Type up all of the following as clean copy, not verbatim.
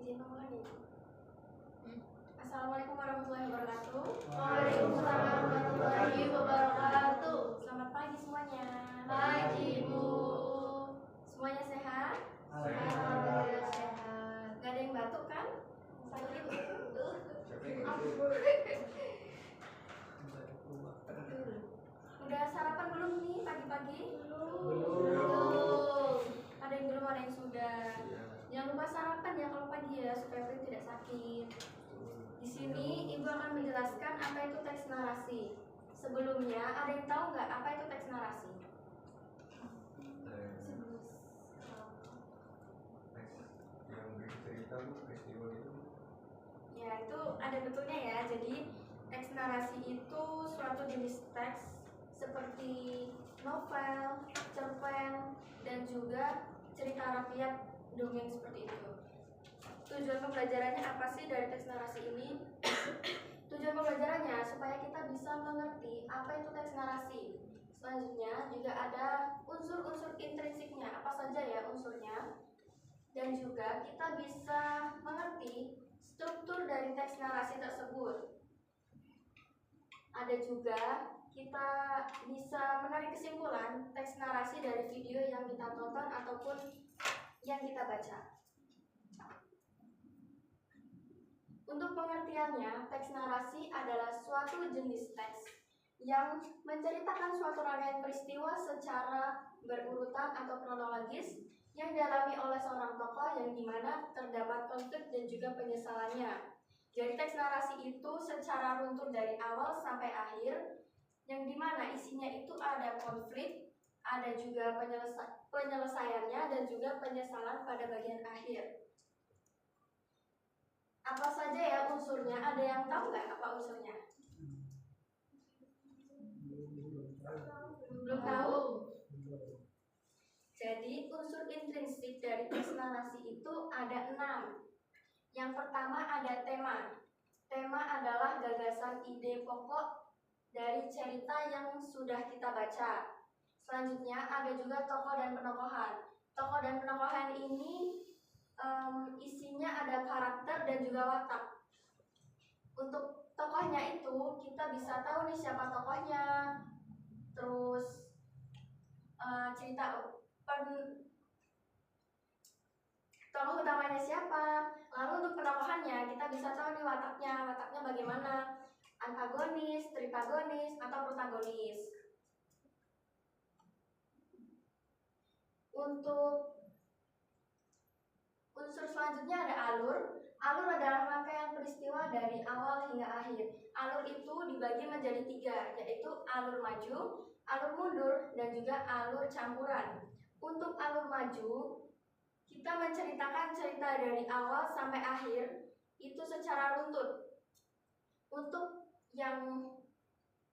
Izin memulai. Assalamualaikum warahmatullahi wabarakatuh. Waalaikumsalam warahmatullahi wabarakatuh. Selamat pagi semuanya. Pagi Bu. Semuanya sehat? Alhamdulillah sehat. Gak ada yang batuk kan? Sakit? Udah sarapan belum nih pagi-pagi? Belum. Ada yang belum, ada yang sudah. Jangan lupa sarapan ya kalau pagi ya, supaya perut tidak sakit. Di sini Ibu akan menjelaskan apa itu teks narasi. Sebelumnya, ada yang tahu nggak apa itu teks narasi? Ya, itu ada betulnya ya. Jadi, teks narasi itu suatu jenis teks seperti novel, cerpen, dan juga cerita rakyat, dongeng seperti itu. Tujuan pembelajarannya apa sih dari teks narasi ini? Tujuan pembelajarannya supaya kita bisa mengerti apa itu teks narasi. Selanjutnya juga ada unsur-unsur intrinsiknya, apa saja ya unsurnya. Dan juga kita bisa mengerti struktur dari teks narasi tersebut. Ada juga kita bisa menarik kesimpulan teks narasi dari video yang kita tonton ataupun yang kita baca. Untuk pengertiannya, teks narasi adalah suatu jenis teks yang menceritakan suatu rangkaian peristiwa secara berurutan atau kronologis yang dialami oleh seorang tokoh yang dimana terdapat konflik dan juga penyesalannya. Jadi teks narasi itu secara runtut dari awal sampai akhir, yang dimana isinya itu ada konflik, ada juga penyelesaiannya dan juga penyesalan pada bagian akhir. Apa saja ya unsurnya? Ada yang tahu nggak apa unsurnya? Belum tahu? Jadi unsur intrinsik dari teks narasi itu ada 6. Yang pertama ada tema. Tema adalah gagasan ide pokok dari cerita yang sudah kita baca. Selanjutnya ada juga tokoh dan penokohan. Tokoh dan penokohan ini isinya ada karakter dan juga watak. Untuk tokohnya itu kita bisa tahu nih siapa tokohnya, terus cerita tokoh utamanya siapa. Lalu untuk penokohannya kita bisa tahu nih wataknya bagaimana, antagonis, tripagonis, atau protagonis. Untuk unsur selanjutnya ada alur. Alur adalah rangkaian peristiwa dari awal hingga akhir. Alur itu dibagi menjadi 3, yaitu alur maju, alur mundur, dan juga alur campuran. Untuk alur maju, kita menceritakan cerita dari awal sampai akhir itu secara runtut. Untuk yang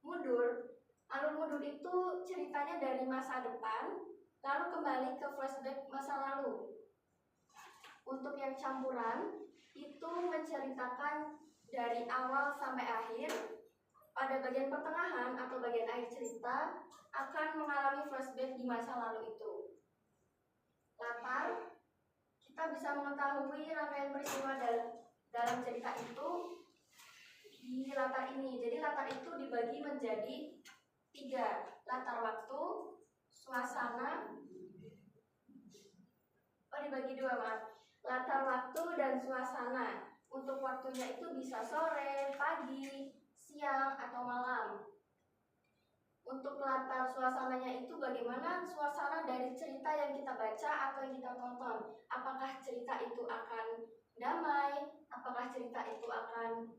mundur, alur mundur itu ceritanya dari masa depan, lalu kembali ke flashback masa lalu. Untuk yang campuran, itu menceritakan dari awal sampai akhir. Pada bagian pertengahan atau bagian akhir cerita akan mengalami flashback di masa lalu itu. Latar, kita bisa mengetahui rangkaian peristiwa dalam cerita itu di latar ini. Jadi latar itu dibagi menjadi 3. Latar waktu, suasana, dibagi 2, maaf. Latar waktu dan suasana. Untuk waktunya itu bisa sore, pagi, siang, atau malam. Untuk latar suasananya itu bagaimana suasana dari cerita yang kita baca atau yang kita tonton. Apakah cerita itu akan damai, apakah cerita itu akan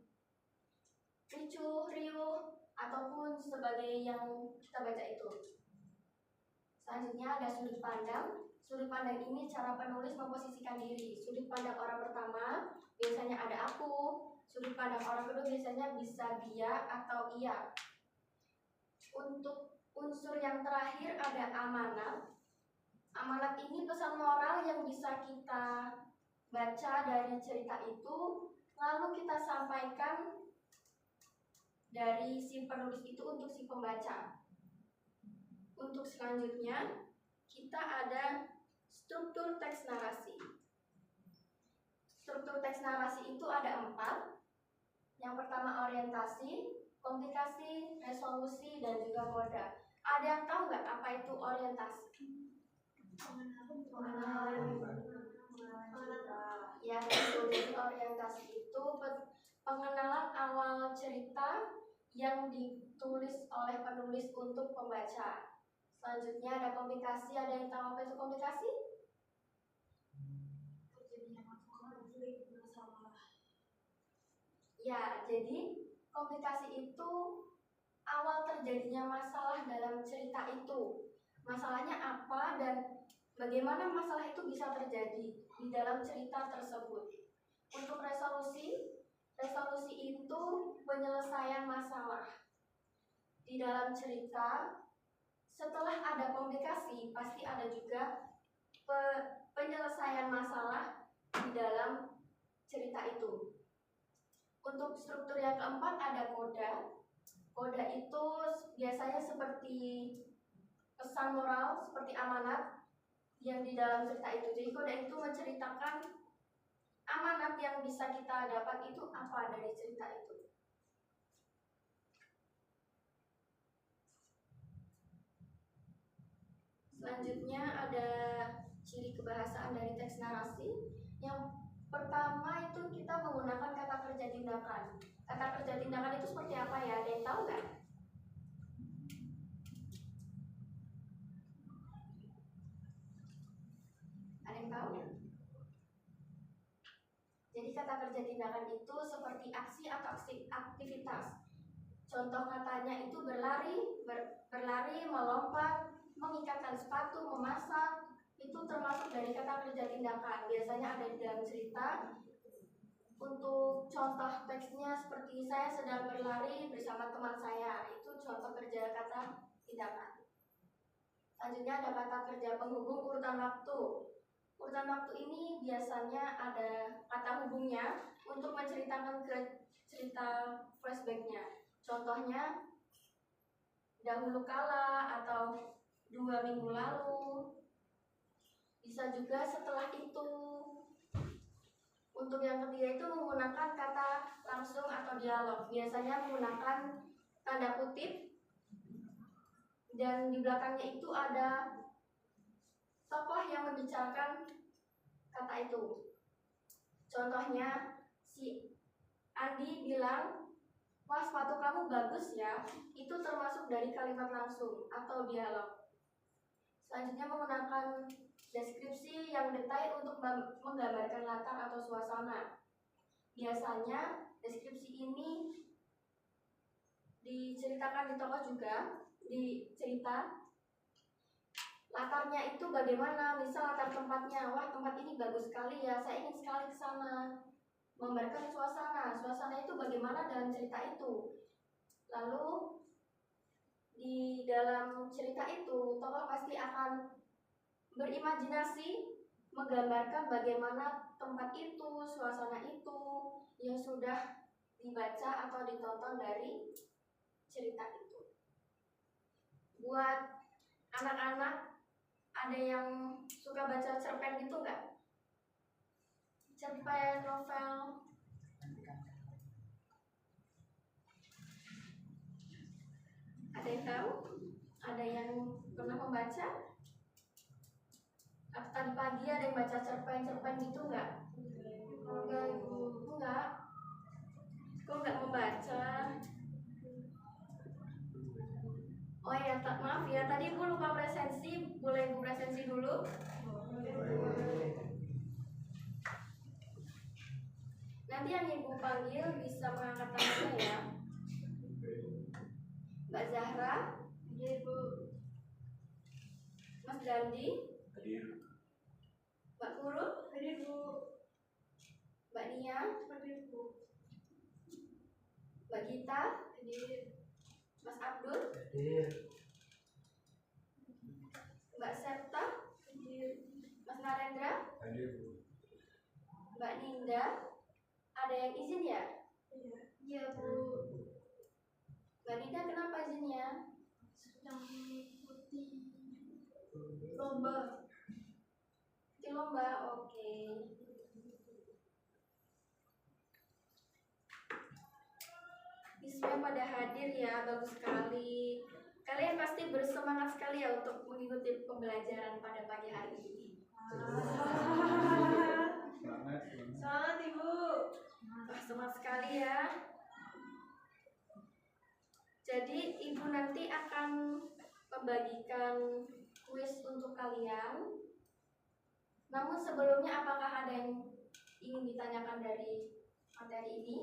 ricuh, riuh, ataupun sebagai yang kita baca itu. Selanjutnya ada sudut pandang. Sudut pandang ini cara penulis memposisikan diri. Sudut pandang orang pertama biasanya ada aku. Sudut pandang orang kedua biasanya bisa dia atau ia. Untuk unsur yang terakhir ada amanat. Amanat ini pesan moral yang bisa kita baca dari cerita itu, lalu kita sampaikan dari si penulis itu untuk si pembaca. Untuk selanjutnya kita ada struktur teks narasi. Struktur teks orientasi, komplikasi, resolusi, dan juga koda. Ada yang tahu nggak apa itu orientasi? Ya, jadi orientasi itu pengenalan awal cerita yang ditulis oleh penulis untuk pembaca. Selanjutnya ada komplikasi. Ada yang tahu apa itu komplikasi? Ya, jadi komplikasi itu awal terjadinya masalah dalam cerita itu. Masalahnya apa dan bagaimana masalah itu bisa terjadi di dalam cerita tersebut. Untuk resolusi, resolusi itu penyelesaian masalah. Di dalam cerita, setelah ada komplikasi, pasti ada juga penyelesaian masalah di dalam cerita itu. Untuk struktur yang keempat ada koda. Koda itu biasanya seperti pesan moral, seperti amanat yang di dalam cerita itu. Jadi koda itu menceritakan amanat yang bisa kita dapat itu apa dari cerita itu. Selanjutnya ada ciri kebahasaan dari teks narasi. Yang pertama itu kita menggunakan kata kerja tindakan. Kata kerja tindakan itu seperti apa ya? Ada yang tahu nggak? Ada yang tahu? Jadi kata kerja tindakan itu seperti aksi atau aktivitas. Contoh katanya itu berlari, melompat, mengikatkan sepatu, memasak. Itu termasuk dari kata kerja tindakan. Biasanya ada di dalam cerita. Untuk contoh teksnya seperti saya sedang berlari bersama teman saya. Itu contoh kerja kata tindakan. Selanjutnya ada kata kerja penghubung urutan waktu. Urutan waktu ini biasanya ada kata hubungnya untuk menceritakan ke cerita flashbacknya. Contohnya dahulu kala atau 2 minggu lalu. Bisa juga setelah itu. Untuk yang ketiga itu menggunakan kata langsung atau dialog. Biasanya menggunakan tanda kutip dan di belakangnya itu ada tokoh yang membicarakan kata itu. Contohnya si Andi bilang, "Wah, sepatu kamu bagus ya." Itu termasuk dari kalimat langsung atau dialog. Selanjutnya menggunakan deskripsi yang detail untuk menggambarkan latar atau suasana. Biasanya deskripsi ini diceritakan di tokoh juga, di cerita. Latarnya itu bagaimana, misal latar tempatnya, wah tempat ini bagus sekali ya, saya ingin sekali ke sana. Menggambarkan suasana itu bagaimana dalam cerita itu. Lalu di dalam cerita itu tokoh pasti akan berimajinasi menggambarkan bagaimana tempat itu, suasana itu yang sudah dibaca atau ditonton dari cerita itu. Buat anak-anak, ada yang suka baca cerpen gitu nggak? Cerpen, novel. Ada yang tahu? Ada yang pernah membaca? Tadi pagi ada yang baca cerpen gitu nggak? Enggak. Kok nggak membaca? Oh ya, maaf ya, tadi ibu lupa presensi. Boleh ibu presensi dulu? Nanti yang ibu panggil bisa mengangkat tangannya ya. Mbak Zahra, ibu. Mas Dandi, hadir. Mbak Guru, hadir Bu. Mbak Nia, hadir Bu. Mbak Gita, hadir. Mas Abdul, hadir. Mbak Septa, hadir. Mas Narendra, hadir Bu. Mbak Ninda, ada yang izin ya? Iya Bu. Mbak Ninda kenapa izinnya? Sedang mengikuti lomba. Di lomba, oke. Di pada hadir ya, bagus sekali. Kalian pasti bersemangat sekali ya untuk mengikuti pembelajaran pada pagi hari ini. Semangat Ibu. Wah, semangat sekali ya. Jadi Ibu nanti akan membagikan kuis untuk kalian. Namun sebelumnya apakah ada yang ingin ditanyakan dari materi ini?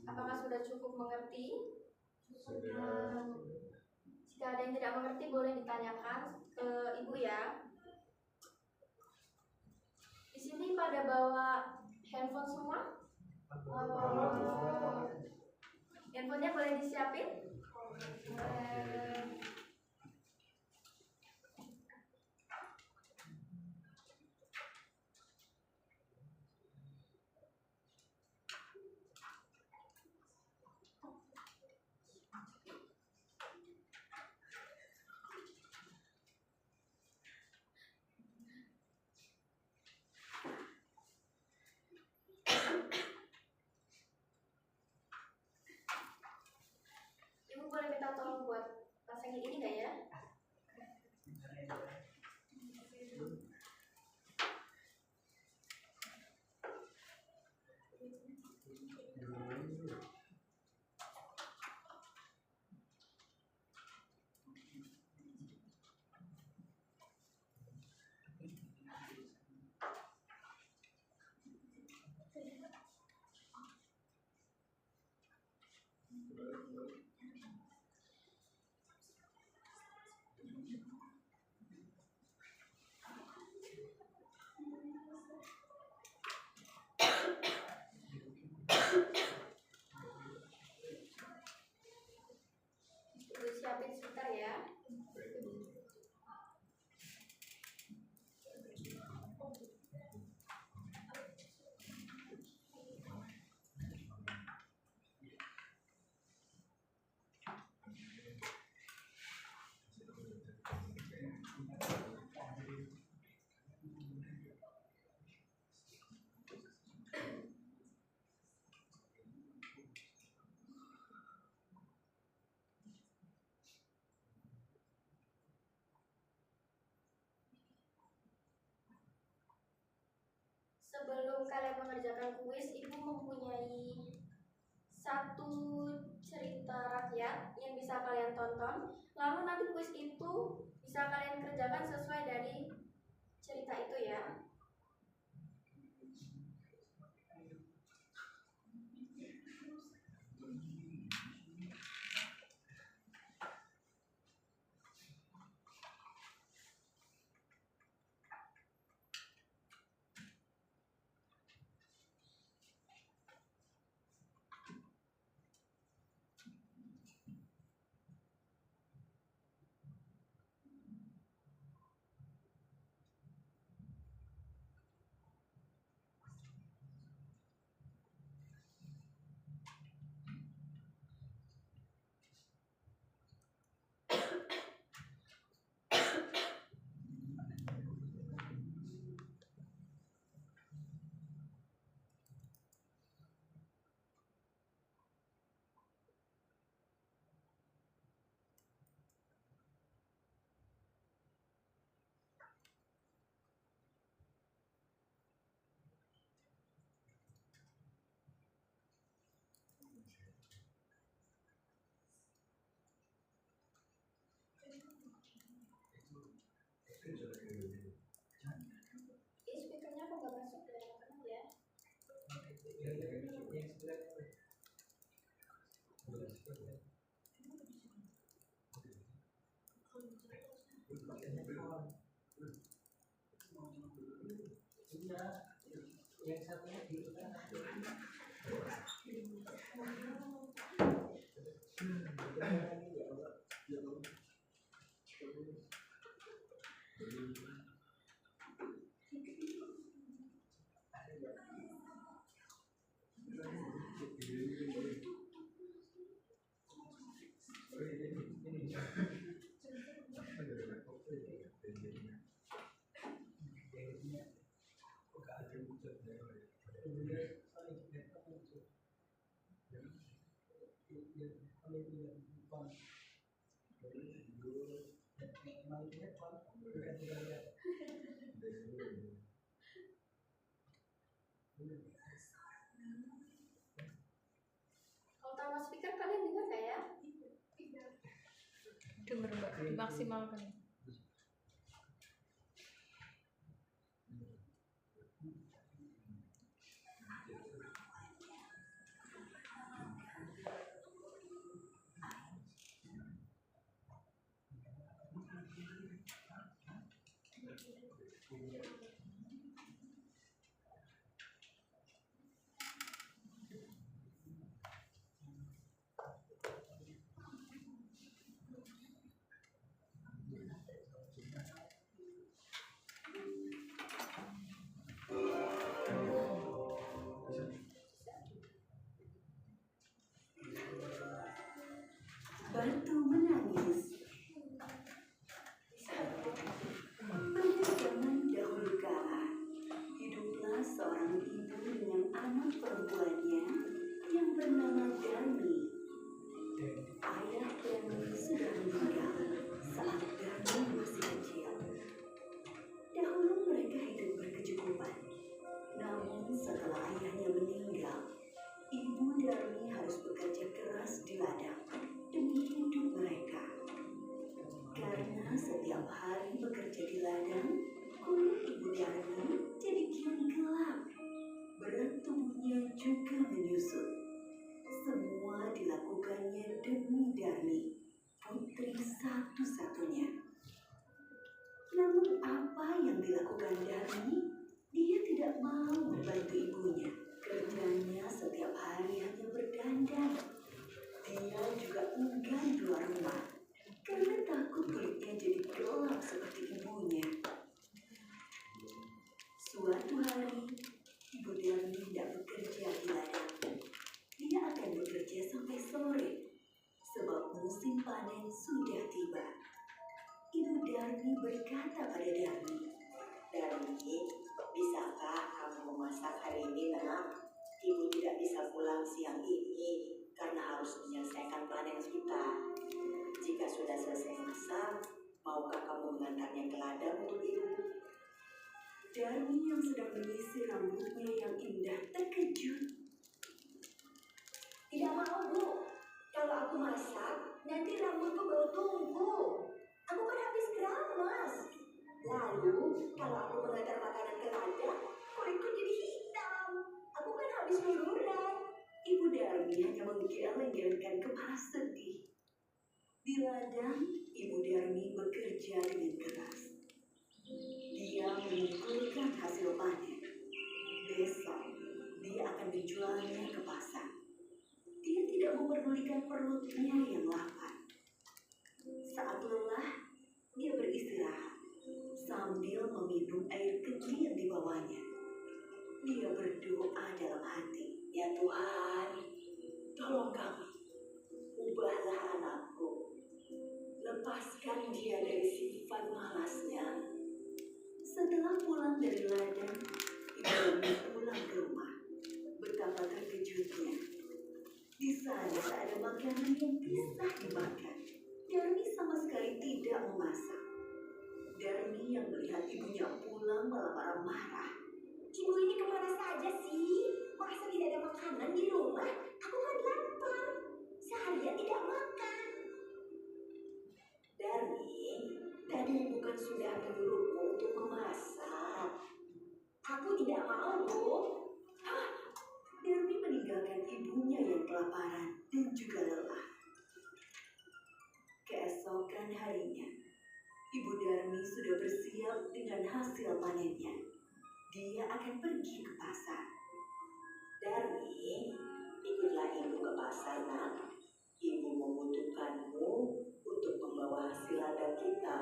Apakah sudah cukup mengerti? Jika ada yang tidak mengerti boleh ditanyakan ke Ibu ya. Di sini pada bawa handphone semua? Handphonenya boleh disiapin? Ibu boleh minta tolong buat pasangin ini nggak ya? Ibu siapin sebentar ya. Sebelum kalian mengerjakan kuis, Ibu mempunyai satu cerita rakyat yang bisa kalian tonton. Lalu nanti kuis itu bisa kalian kerjakan sesuai dari cerita itu ya. Ini speakernya kok nggak masuk ya? Kenapa ya? Kalau tanpa speaker kalian dengar nggak ya? Dengar Mbak, dimaksimalkan. Batu menangis. Pada zaman dahulu kala, hiduplah seorang ibu dengan anak perempuannya yang bernama Darmi. Ayah Darmi sudah meninggal saat Darmi masih kecil. Dahulu mereka hidup berkecukupan. Namun setelah ayahnya meninggal, ibu Darmi harus bekerja keras di ladang demi hidup mereka. Karena setiap hari bekerja di ladang, kulit ibu Darmi jadi kian gelap. Berat tubuhnya juga menyusut. Semua dilakukannya demi Darmi, putri satu-satunya. Namun apa yang dilakukan Darmi? Dia tidak mau membantu ibunya. Kerjanya setiap hari hanya berdandan. Dia juga enggan keluar rumah karena takut kulitnya jadi gelap seperti ibunya. Suatu hari, ibu Darmi tidak bekerja di ladang. Dia akan bekerja sampai sore, sebab musim panen sudah tiba. Ibu Darmi berkata pada Darmi, Darmi, bisakah kamu memasak hari ini, nak? Ibu tidak bisa pulang siang ini karena harus menyelesaikan panen kita. Jika sudah selesai masak, maukah kamu mengantarnya ke ladang untuk ibu? Darmi yang sedang menyisir rambutnya yang indah terkejut. Tidak mau, Bu. Kalau aku masak, nanti rambutku bau tungku. Aku kan habis keramas. Lalu, kalau aku mengantar makanan ke ladang, kulitku jadi hitam. Aku kan habis luluran. Ibu Darmi hanya menggeleng-gelengkan kepala sedih. Di ladang, ibu Darmi bekerja dengan keras. Dia mengumpulkan hasil panen. Besok, dia akan menjualnya ke pasar. Dia tidak memperdulikan perutnya yang lapar. Saat lelah, dia beristirahat sambil meminum air kecil yang dibawanya. Dia berdoa dalam hati. Ya Tuhan, tolong kami. Ubahlah anakku. Lepaskan dia dari sifat malasnya. Setelah pulang dari ladang, ibu Darmi pulang ke rumah. Betapa terkejutnya. Di sana tak ada makanan yang bisa dimakan. Darmi sama sekali tidak memasak. Darmi yang melihat ibunya pulang malah marah-marah. Ibu ini kemana saja sih? Masa tidak ada makanan di rumah? Aku kan lapar. Seharian tidak makan. Darmi, tadi bukan sudah menyuruhmu untuk memasak? Aku tidak mau, Bu. Darmi meninggalkan ibunya yang kelaparan dan juga lelah. Keesokan harinya, ibu Darmi sudah bersiap dengan hasil panennya. Dia akan pergi ke pasar. Darmi, ikutlah ibu ke pasar, nak. Ibu membutuhkanmu untuk membawa hasil ladang kita.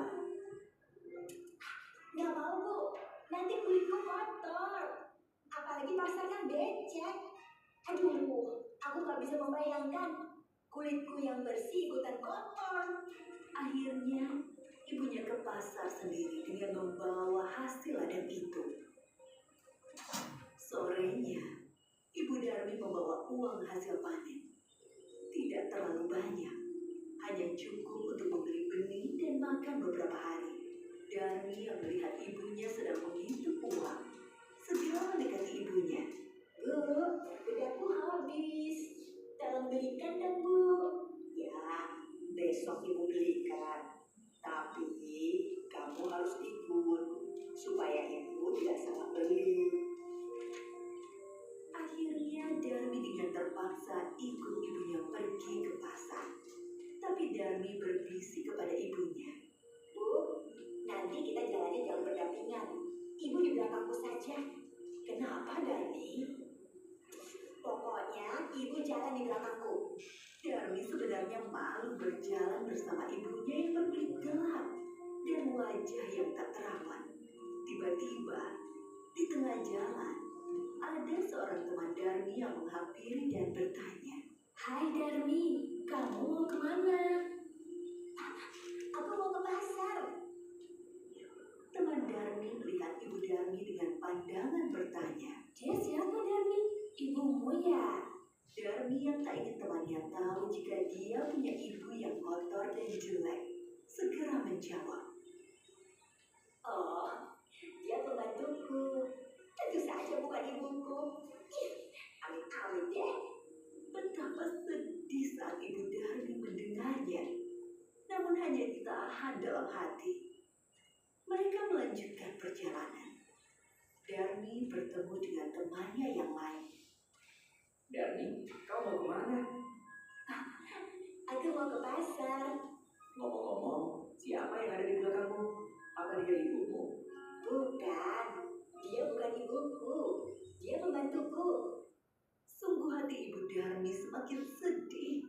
Nggak mau, Bu. Nanti kulitku kotor. Apalagi pasar kan becek. Aduh, aku nggak bisa membayangkan kulitku yang bersih ikutan kotor. Akhirnya, ibunya ke pasar sendiri dengan membawa hasil ladang itu. Sorenya, ibu Darmi membawa uang hasil panen. Tidak terlalu banyak. Hanya cukup untuk membeli benih dan makan beberapa hari. Darmi yang melihat ibunya sedang menghitung uang, segera mendekati ibunya. Bu, bedakku habis. Tolong belikan dong, Bu. Ya, besok Ibu belikan. Tapi kamu harus ikut supaya Ibu tidak salah beli. Akhirnya Darmi dengan terpaksa ikut ibunya pergi ke pasar. Tapi Darmi berbisik kepada ibunya. Bu, nanti kita jalannya jangan berdampingan. Ibu di belakangku saja. Kenapa, Darmi? Pokoknya Ibu jalan di belakangku. Darmi sebenarnya malu berjalan bersama ibunya yang berkulit gelap dan wajah yang tak terawat. Tiba-tiba, di tengah jalan, ada seorang teman Darmi yang menghampiri dan bertanya. Hai Darmi, kamu mau kemana? Aku mau ke pasar. Teman Darmi melihat ibu Darmi dengan pandangan bertanya. Dia siapa Darmi? Ibumu ya? Darmi yang tak ingin temannya tahu jika dia punya ibu yang kotor dan jelek, segera menjawab. Oh, dia pembantuku. Tentu saja bukan ibuku. Amit-amit deh. Betapa sedih saat ibu Darmi mendengarnya, namun hanya ditahan dalam hati. Mereka melanjutkan perjalanan. Darmi bertemu dengan temannya yang lain. Darmi, kau mau kemana? Aku mau ke pasar. Ngomong-ngomong, siapa yang ada di belakangmu? Apa dia ibumu? Bukan. Dia bukan ibuku. Dia pembantuku. Sungguh hati ibu Darmi semakin sedih.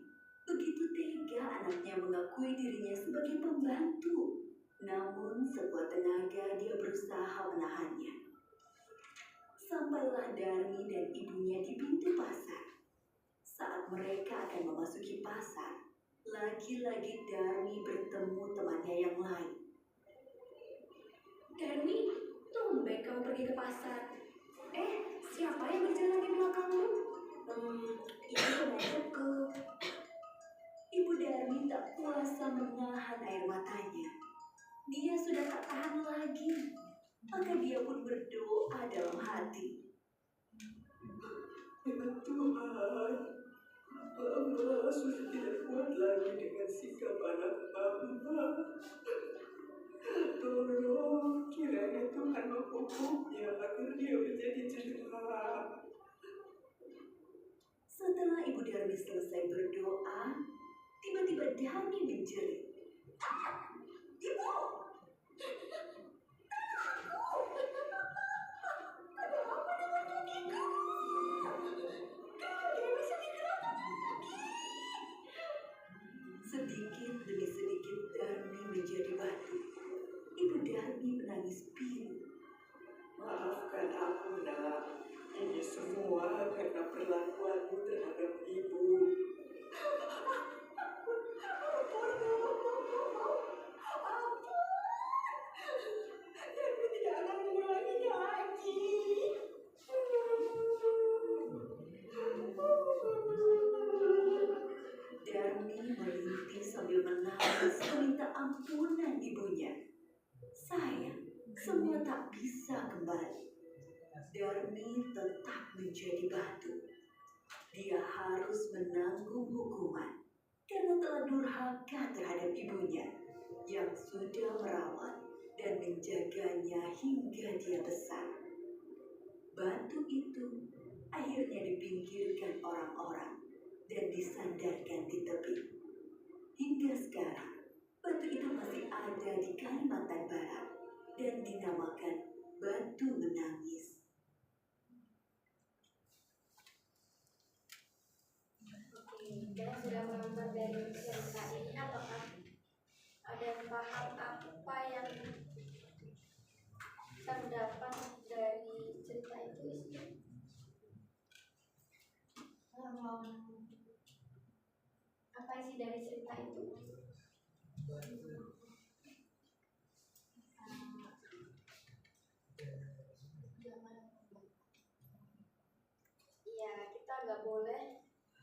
Begitu tega anaknya mengakui dirinya sebagai pembantu. Namun sekuat tenaga dia berusaha menahannya. Sampailah Darmi dan ibunya di pintu pasar. Saat mereka akan memasuki pasar, lagi-lagi Darmi bertemu temannya yang lain. Darmi, tumben kamu pergi ke pasar. Siapa yang berjalan di belakangmu? Ini pembantuku. Ibu Darmi tak kuasa menahan air matanya. Dia sudah tak tahan lagi. Maka dia pun berdoa dalam hati. Tuhan, hamba sudah tidak kuat lagi dengan sikap anak hamba. Tolong, kiranya Tuhan menghukumnya agar dia menjadi jahat. Setelah Ibu Darmi selesai berdoa, tiba-tiba Darmi menjerit. Ibu! Kenapa dengan kakiku? Kau tidak bisa digerakkan lagi. Sedikit demi sedikit Darmi menjadi batu. Ibu Darmi menangis pilu. Maafkan aku, nak. Ini semua karena perlakuanmu terhadap ibu. Aku tidak akan mengulanginya lagi. Darmi merintih sambil menangis meminta ampunan ibunya. Sayang, semua tak bisa kembali. Darmi tetap menjadi batu. Dia harus menanggung hukuman karena telah durhaka terhadap ibunya yang sudah merawat dan menjaganya hingga dia besar. Batu itu akhirnya dipinggirkan orang-orang dan disandarkan di tepi. Hingga sekarang, batu itu masih ada di Kalimantan Barat dan dinamakan Batu Menangis. Kita sudah menonton dari cerita ini, apakah ada paham apa yang terdapat dari cerita itu? Apa isi dari cerita itu? Iya, kita nggak boleh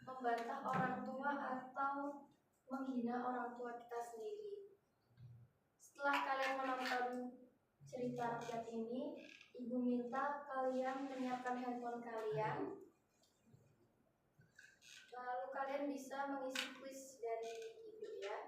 membantah orang tua atau menghina orang tua kita sendiri. Setelah kalian menonton cerita rakyat ini, ibu minta kalian menyiapkan handphone kalian, lalu kalian bisa mengisi kuis dari ibu ya.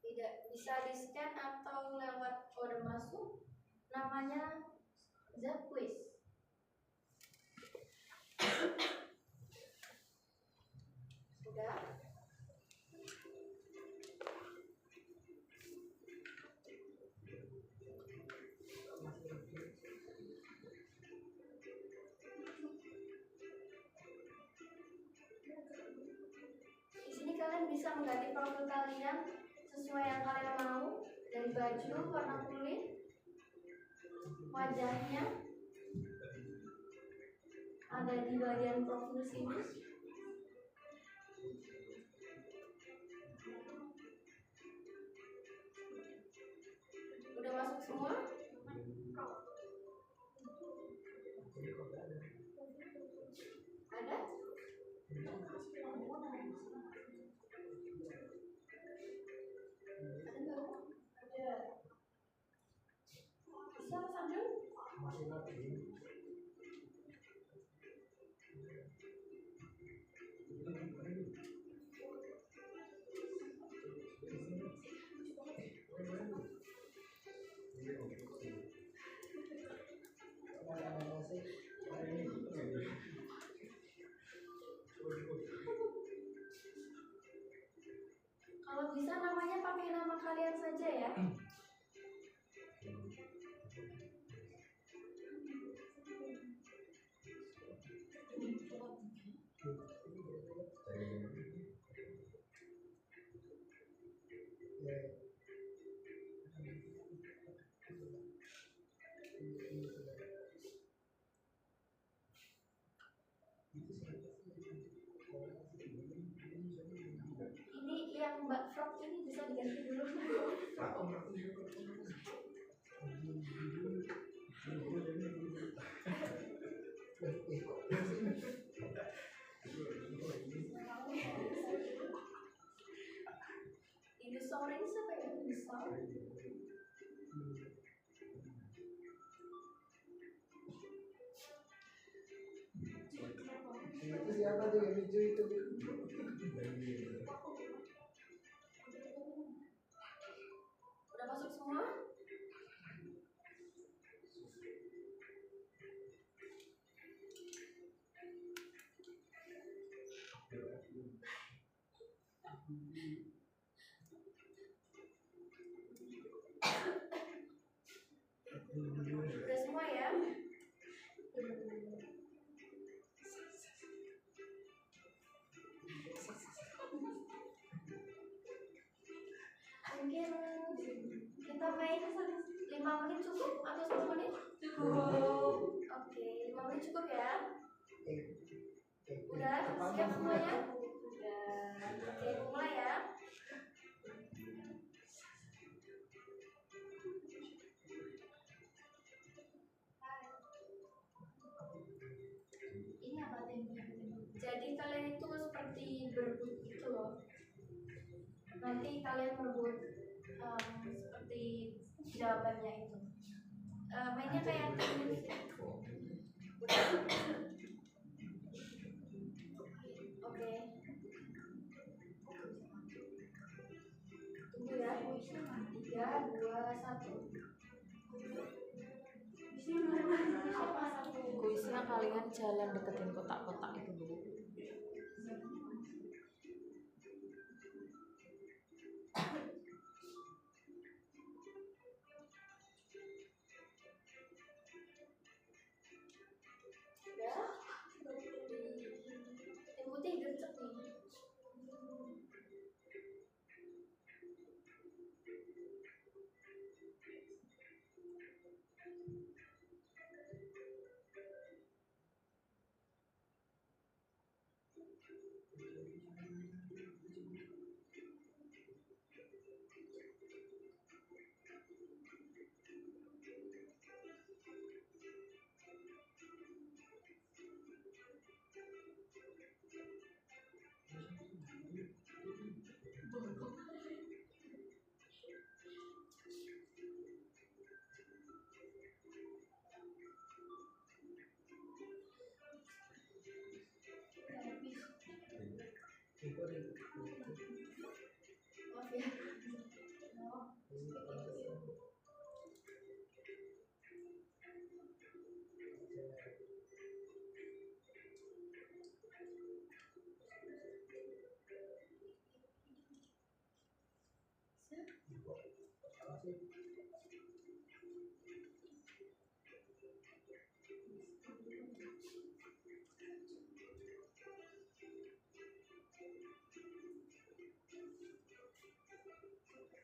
Tidak bisa di-scan atau lewat kode masuk, namanya The Quiz. Sudah? Di sini kalian bisa mengganti profil kalian sesuai yang kalian mau, dari baju, warna kulit, wajahnya ada di bagian profil sini. Udah masuk semua? Ada? Ada. Bisa sambil? Kalau bisa namanya pakai nama kalian saja ya. Ini yang Mbak Frog ini bisa diganti dulu. Dinosaur ini siapa ya? Dinosaur. Itu siapa tuh yang hijau itu? Udah masuk semua? Udah semua ya? Mungkin kita main 5 menit cukup atau 10 menit? Cukup. Oke, 5 menit cukup ya? Udah siap semuanya? Udah. Oke, mulai ya. Ini apa temanya? Jadi kalian itu seperti berebut gitu loh. Nanti kalian merebut seperti jawabannya itu. Mainnya kayak tenis. Oke. Tunggu ya. 3, 2, 1. Kuisnya kalian jalan deketin kotak-kotak itu dulu. Ya. Yang putih gercep nih. Maaf ya. No.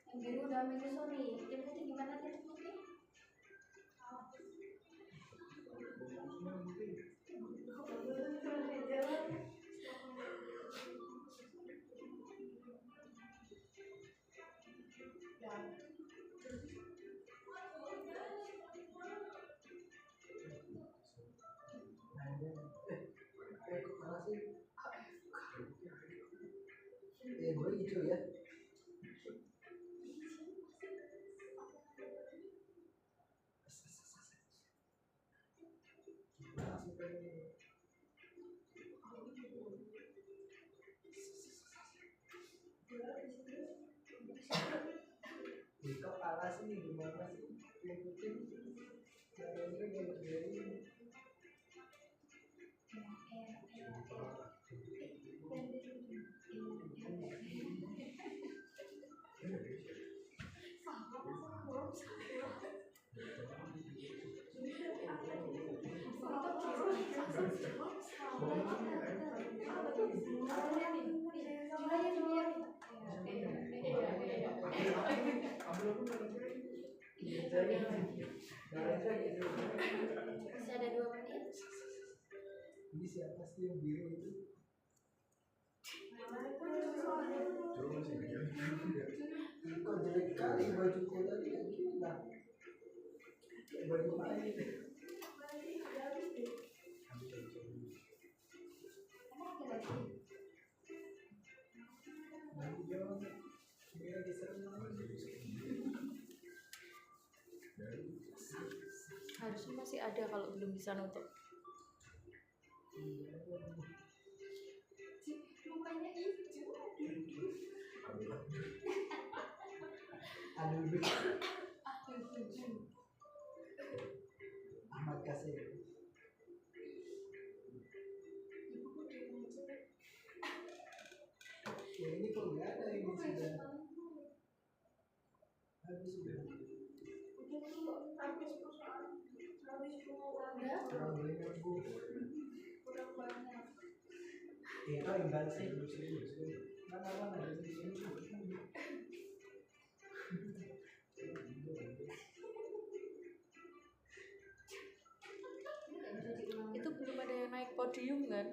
Yang biru udah menyusun nih. Tim putih gimana tim putih? Mana sih? Gue hijau ya. Kok kalah sih? Gimana sih? Ngikutin caranya gak ngerjain. Masih ada 2 menit. Ini siapa sih yang biru itu? Kok jelek kali bajuku tadi kayak gimana? Baju main. Nanti dong. Ini lagi seru. Harusnya masih ada kalau belum bisa nutup. Mukanya hijau. Aduh. Ahmad Kasih. Ya ini kok nggak ada ini sudah habis sudah. Kurang banyak bu. Kurang banyak. Kita enggak sih. Mana di sini. Itu belum ada yang naik podium kan?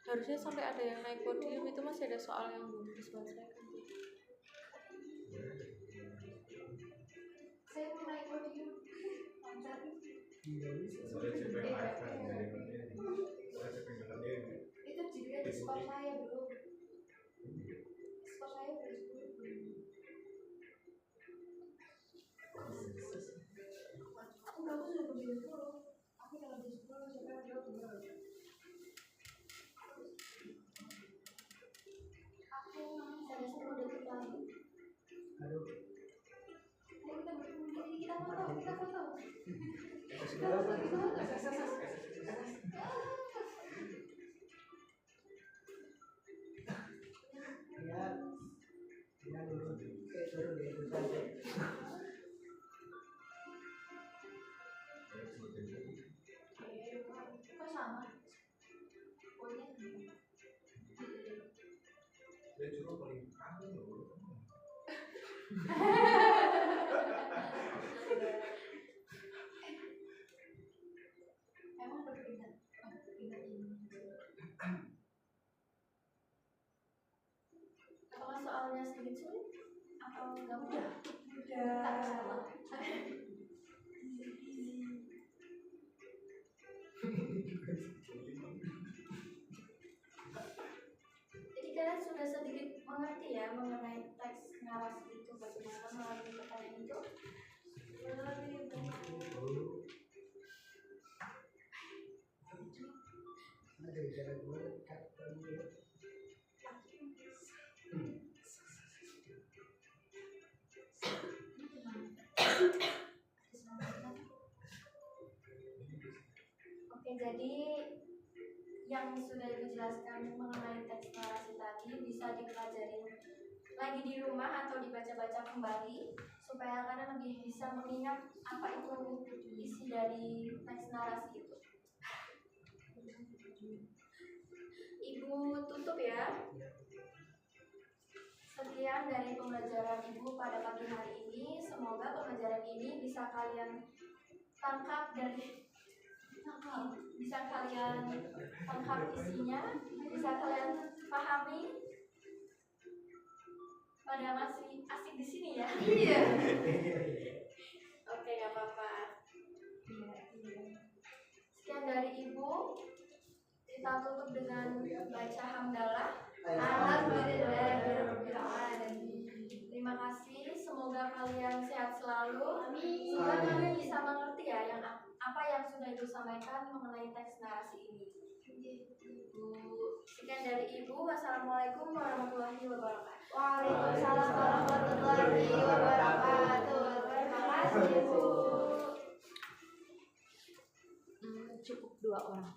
Harusnya sampai ada yang naik podium, itu masih ada soal yang belum diselesaikan. Saya mau naik podium. Tidak bisa. Itu juga di skor saya belum. Skor saya belum 10. Aku sudah pemilih 10. Aku kalau di 10 siapa yang jawab? Aku saya suruh detik lagi. Aduh. Kita foto. Ya dulu. Turun deh itu saja. Kok sama? Poinnya sama. Dia cuma paling kangen loh. Emang berpindah ini. Apakah soalnya sedikit sulit atau nggak mudah? Tak salah. Jadi kalian sudah sedikit mengerti ya mengenai teks narasi itu, bagaimana melalui pertanyaan itu? Ada jalan gue dekat tadi ya. Oke, jadi yang sudah dijelaskan mengenai teks narasi tadi bisa dipelajari lagi di rumah atau dibaca-baca kembali supaya kalian lebih bisa mengingat apa itu isi dari teks narasi itu. Ibu tutup ya. Sekian dari pembelajaran Ibu pada pagi hari ini. Semoga pembelajaran ini bisa kalian tangkap isinya, bisa kalian pahami. Pada masih asik di sini ya. Iya. Oke, nggak apa-apa. Sekian dari Ibu. Kita tutup dengan baca hamdalah. Alhamdulillahirobbilalamin. Terima kasih. Semoga kalian sehat selalu. Semoga kalian bisa mengerti ya apa yang sudah Ibu sampaikan mengenai teks narasi ini. Sekian dari Ibu. Wassalamualaikum warahmatullahi wabarakatuh. Waalaikumsalam warahmatullahi wabarakatuh. Terima kasih Ibu. Cukup 2 orang.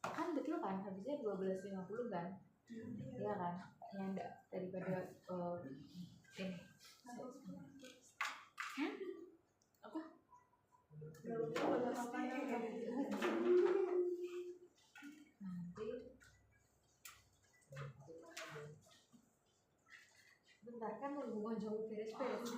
Kan betul kan, habisnya 12.50 kan? Iya kan? Yang enggak daripada ini. Hah? Apa? Nanti bentar kan mau jauh beres-beres.